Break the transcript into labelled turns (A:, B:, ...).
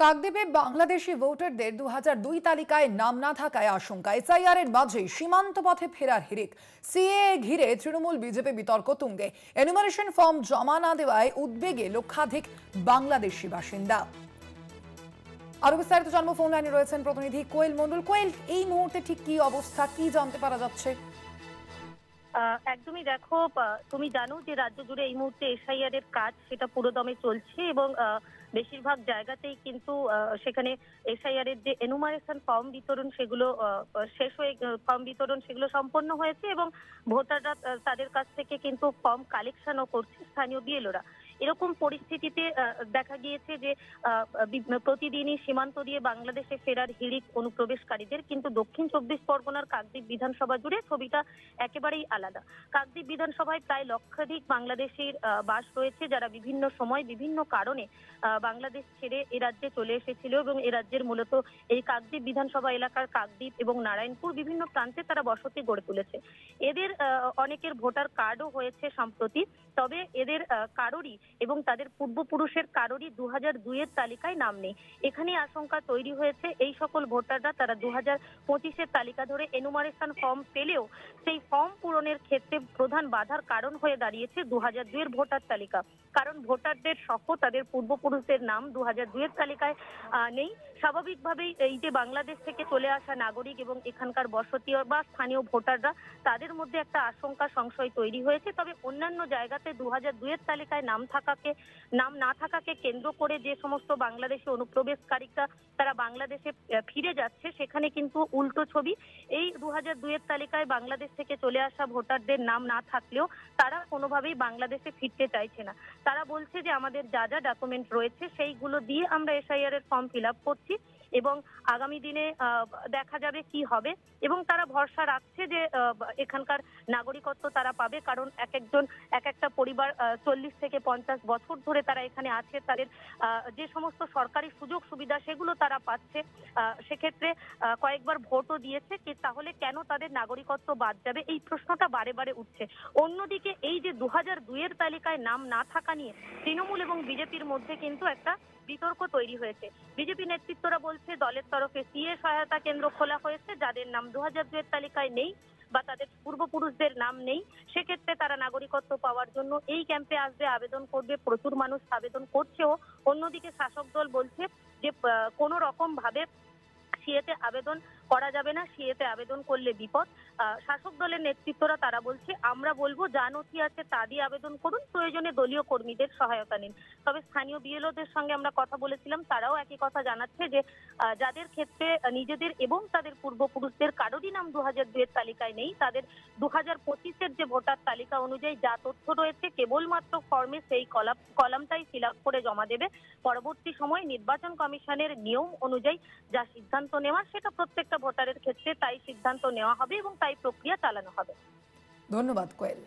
A: কাকদ্বীপে বাংলাদেশি ভোটারদের 2002 তালিকায় নাম না থাকায় আশঙ্কা। এসআইআর এর মাঝে সীমান্ত পথে ফেরার হিড়িক। সিএএ ঘিরে তৃণমূল বিজেপি বিতর্ক তুঙ্গে। এনুমারেশন ফর্ম জমা না দেওয়ায় উদ্বেগে লক্ষাধিক বাংলাদেশি বাসিন্দা। আরো বিস্তারিত জানবো, ফোন লাইনে রয়েছেন প্রতিনিধি কোয়েল মণ্ডল। কোয়েল, এই মুহূর্তে ঠিক কি অবস্থা, কি জানতে পারা যাচ্ছে?
B: একদমই দেখো, তুমি জানো যে রাজ্য জুড়ে এই মুহূর্তে এসআইআর এর কাজ সেটা পুরোদমে চলছে এবং বেশিরভাগ জায়গাতেই কিন্তু সেখানে এসআইআর এর যে এনুমারেশন ফর্ম বিতরণ সেগুলো শেষ হয়ে ফর্ম বিতরণ সেগুলো সম্পন্ন হয়েছে এবং ভোটাররা তাদের কাছ থেকে কিন্তু ফর্ম কালেকশনও করছে স্থানীয় বিএলওরা। এরকম পরিস্থিতিতে দেখা গিয়েছে যে প্রতিদিনই সীমান্ত দিয়ে বাংলাদেশে ফেরার হিড়িক অনুপ্রবেশকারীদের, কিন্তু দক্ষিণ 24 পরগনার কাকদ্বীপ বিধানসভা জুড়ে ছবিটা একেবারেই আলাদা। কাকদ্বীপ বিধানসভায় প্রায় লক্ষাধিক বাংলাদেশির বাস রয়েছে, যারা বিভিন্ন সময় বিভিন্ন কারণে বাংলাদেশ ছেড়ে এ রাজ্যে চলে এসেছিল এবং এ রাজ্যের মূলত এই কাকদ্বীপ বিধানসভা এলাকার কাকদ্বীপ এবং নারায়ণপুর বিভিন্ন প্রান্তে তারা বসতি গড়ে তুলেছে। এদের অনেকের ভোটার কার্ডও হয়েছে সম্প্রতি, তবে এদের কারোরই এবং তাদের পূর্বপুরুষের কারোরই 2002 এর তালিকায় নাম নেই। এখানে আশঙ্কা তৈরি হয়েছে এই সকল ভোটাররা তারা 2025 তালিকা ধরে এনুমারেশন ফর্ম পেলেও সেই ফর্ম পূরণের ক্ষেত্রে প্রধান বাধার কারণ হয়ে দাঁড়িয়েছে 2002 এর ভোটার তালিকা। কারণ ভোটারদের সহ তাদের পূর্বপুরুষদের নাম 2002 এর তালিকায় নেই। স্বাভাবিকভাবেই এই যে বাংলাদেশ থেকে চলে আসা নাগরিক এবং এখানকার বসতি বা স্থানীয় ভোটাররা, তাদের মধ্যে একটা আশঙ্কা সংশয় তৈরি হয়েছে। তবে অন্যান্য জায়গাতে 2002 এর তালিকায় নাম না থাকাকে কেন্দ্র করে যে সমস্ত বাংলাদেশি অনুপ্রবেশকারীরা তারা বাংলাদেশে ফিরে যাচ্ছে, সেখানে কিন্তু উল্টো ছবি। এই 2002 এর তালিকায় বাংলাদেশ থেকে চলে আসা ভোটারদের নাম না থাকলেও তারা কোনোভাবেই বাংলাদেশে ফিরতে চাইছে না। তারা বলছে যে আমাদের যা যা ডকুমেন্ট রয়েছে সেইগুলো দিয়ে আমরা এসআইআর এর ফর্ম ফিল আপ করছি এবং আগামী দিনে দেখা যাবে কি হবে। এবং তারা ভরসা রাখছে যে এখানকার নাগরিকত্ব তারা পাবে, কারণ এক একটা পরিবার 40 থেকে 50 বছর ধরে তারা এখানে আছে। তাদের যে সমস্ত সরকারি সুযোগ সুবিধা সেগুলো তারা পাচ্ছে। সেক্ষেত্রে কয়েকবার ভোটও দিয়েছে, তাহলে কেন তাদের নাগরিকত্ব বাদ যাবে, এই প্রশ্নটা বারে বারে উঠছে। অন্যদিকে এই যে 2002 এর তালিকায় নাম না থাকা নিয়ে তৃণমূল এবং বিজেপির মধ্যে কিন্তু একটা বিতর্ক তৈরি হয়েছে। বিজেপি নেতৃত্বরা বলছে দলের তরফে সিএ সহায়তা কেন্দ্র খোলা হয়েছে, যাদের নাম 2002 এর তালিকায় নেই বা তাদের পূর্বপুরুষদের নাম নেই, সেক্ষেত্রে তারা নাগরিকত্ব পাওয়ার জন্য এই ক্যাম্পে আসবে, আবেদন করবে। প্রচুর মানুষ আবেদন করছেও। অন্যদিকে শাসক দল বলছে যে কোনো রকম ভাবে সিএতে আবেদন করা যাবে না, সিএতে আবেদন করলে বিপদ। শাসক দলের নেতৃত্বরা তারা বলছে আমরা বলবো যা নথি আছে তা দিয়ে আবেদন করুন, প্রয়োজনে দলীয় কর্মীদের সহায়তা নিন। তবে স্থানীয় বিএলওদের সঙ্গে আমরা কথা বলেছিলাম, তারাও একই কথা জানাচ্ছে যে যাদের ক্ষেত্রে নিজেদের এবং তাদের পূর্বপুরুষদের কারোরই নাম 2002 এর তালিকায় নেই, তাদের 2025 যে ভোটার তালিকা অনুযায়ী যা তথ্য রয়েছে কেবলমাত্র ফর্মে সেই কলামটাই ফিল আপ করে জমা দেবে। পরবর্তী সময় নির্বাচন কমিশনের নিয়ম অনুযায়ী যা সিদ্ধান্ত নেওয়ার সেটা প্রত্যেকটা ভোটারের ক্ষেত্রে তাই সিদ্ধান্ত নেওয়া হবে এবং তাই প্রক্রিয়া চালানো হবে।
A: ধন্যবাদ কোয়েল।